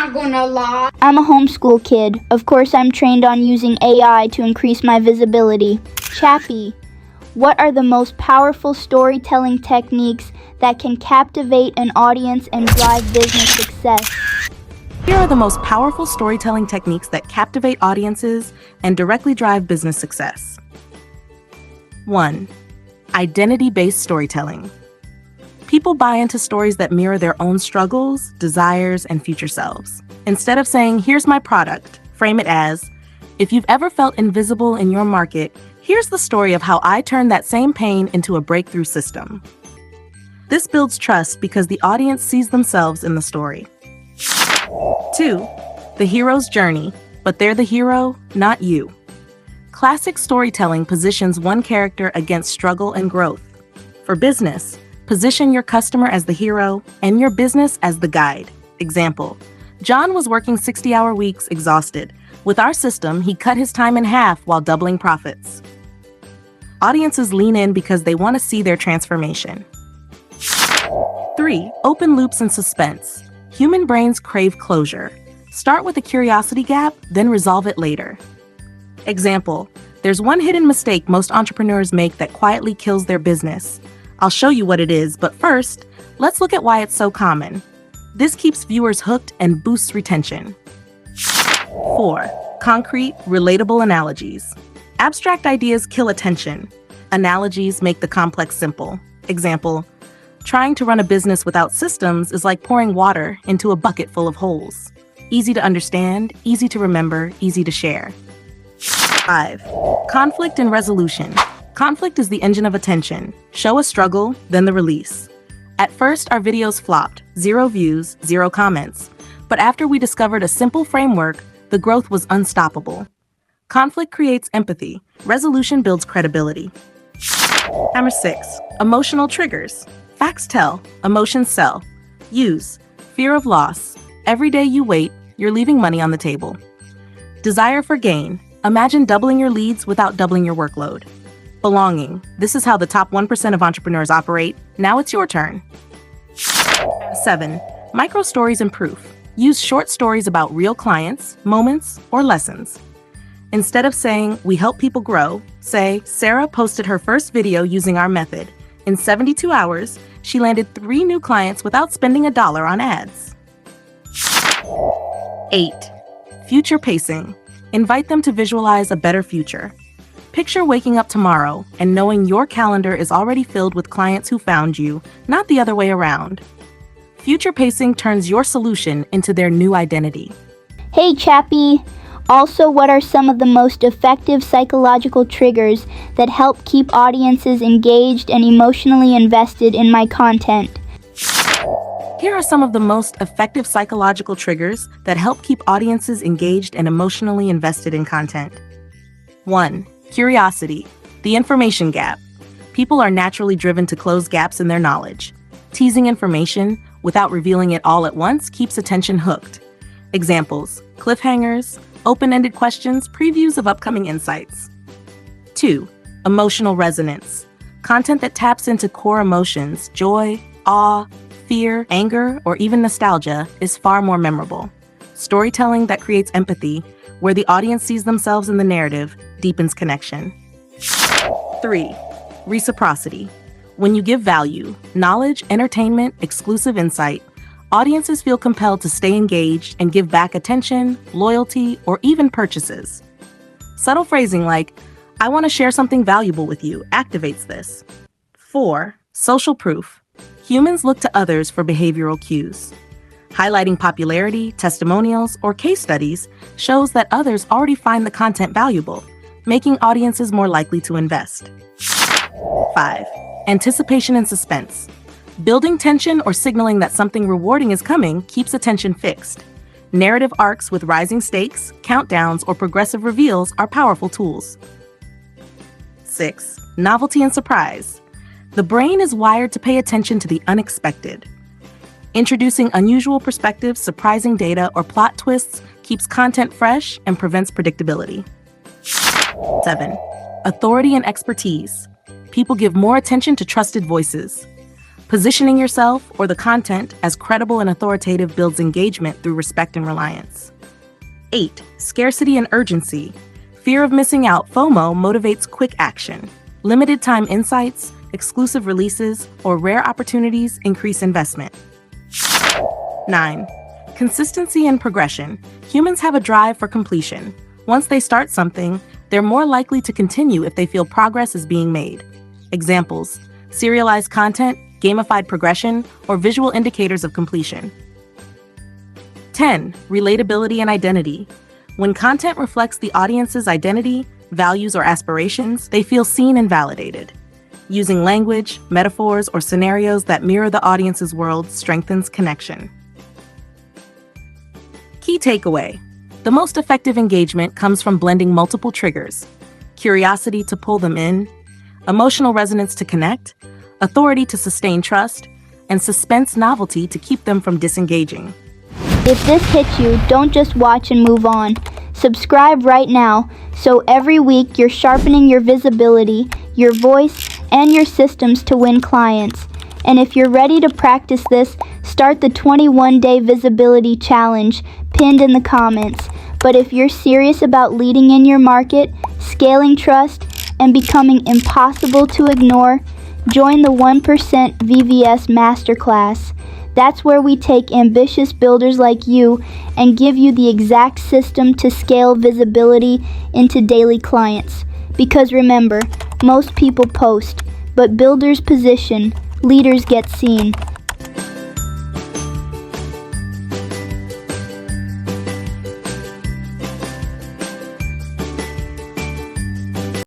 not gonna lie. I'm a homeschool kid. Of course, I'm trained on using AI to increase my visibility. Chappie, what are the most powerful storytelling techniques that can captivate an audience and drive business success? Here are the most powerful storytelling techniques that captivate audiences and directly drive business success. 1. Identity-based storytelling. People buy into stories that mirror their own struggles, desires, and future selves. Instead of saying, "Here's my product," frame it as, "If you've ever felt invisible in your market, here's the story of how I turned that same pain into a breakthrough system." This builds trust because the audience sees themselves in the story. 2. The hero's journey, but they're the hero, not you. Classic storytelling positions one character against struggle and growth. For business, position your customer as the hero and your business as the guide. Example, John was working 60-hour weeks exhausted. With our system, he cut his time in half while doubling profits. Audiences lean in because they want to see their transformation. 3. Open loops and suspense. Human brains crave closure. Start with a curiosity gap, then resolve it later. Example, there's one hidden mistake most entrepreneurs make that quietly kills their business. I'll show you what it is, but first, let's look at why it's so common. This keeps viewers hooked and boosts retention. 4. Concrete, relatable analogies. Abstract ideas kill attention. Analogies make the complex simple. Example, trying to run a business without systems is like pouring water into a bucket full of holes. Easy to understand, easy to remember, easy to share. 5. Conflict and resolution. Conflict is the engine of attention. Show a struggle, then the release. At first, our videos flopped, 0 views, 0 comments. But after we discovered a simple framework, the growth was unstoppable. Conflict creates empathy. Resolution builds credibility. Number 6. Emotional triggers. Facts tell, emotions sell. Use. Fear of loss. Every day you wait, you're leaving money on the table. Desire for gain. Imagine doubling your leads without doubling your workload. Belonging. This is how the top 1% of entrepreneurs operate. Now it's your turn. 7. Micro stories and proof. Use short stories about real clients, moments, or lessons. Instead of saying, "We help people grow," say, "Sarah posted her first video using our method. In 72 hours, she landed 3 new clients without spending $1 on ads." 8. Future pacing. Invite them to visualize a better future. Picture waking up tomorrow and knowing your calendar is already filled with clients who found you, not the other way around. Future pacing turns your solution into their new identity. Hey, Chappie. Also, what are some of the most effective psychological triggers that help keep audiences engaged and emotionally invested in my content? Here are some of the most effective psychological triggers that help keep audiences engaged and emotionally invested in content. 1. Curiosity, the information gap. People are naturally driven to close gaps in their knowledge. Teasing information without revealing it all at once keeps attention hooked. Examples, cliffhangers, open-ended questions, previews of upcoming insights. 2. Emotional resonance. Content that taps into core emotions, joy, awe, fear, anger, or even nostalgia is far more memorable. Storytelling that creates empathy, where the audience sees themselves in the narrative, deepens connection. 3. Reciprocity. When you give value, knowledge, entertainment, exclusive insight, audiences feel compelled to stay engaged and give back attention, loyalty, or even purchases. Subtle phrasing like, "I want to share something valuable with you," activates this. 4. Social proof. Humans look to others for behavioral cues. Highlighting popularity, testimonials, or case studies shows that others already find the content valuable, making audiences more likely to invest. 5. Anticipation and suspense. Building tension or signaling that something rewarding is coming keeps attention fixed. Narrative arcs with rising stakes, countdowns, or progressive reveals are powerful tools. 6. Novelty and surprise. The brain is wired to pay attention to the unexpected. Introducing unusual perspectives, surprising data, or plot twists keeps content fresh and prevents predictability. 7. Authority and expertise. People give more attention to trusted voices. Positioning yourself or the content as credible and authoritative builds engagement through respect and reliance. 8. Scarcity and urgency. Fear of missing out, FOMO, motivates quick action. Limited time insights, exclusive releases, or rare opportunities increase investment. 9. Consistency and progression. Humans have a drive for completion. Once they start something, they're more likely to continue if they feel progress is being made. Examples: serialized content, gamified progression, or visual indicators of completion. 10. Relatability and identity. When content reflects the audience's identity, values, or aspirations, they feel seen and validated. Using language, metaphors, or scenarios that mirror the audience's world strengthens connection. Key takeaway: the most effective engagement comes from blending multiple triggers: curiosity to pull them in, emotional resonance to connect, authority to sustain trust, and suspense novelty to keep them from disengaging. If this hits you, don't just watch and move on. Subscribe right now, so every week you're sharpening your visibility, your voice, and your systems to win clients. And if you're ready to practice this, start the 21-day visibility challenge pinned in the comments. But if you're serious about leading in your market, scaling trust, and becoming impossible to ignore, join the 1% VVS Masterclass. That's where we take ambitious builders like you and give you the exact system to scale visibility into daily clients. Because remember, most people post, but builders position, leaders get seen.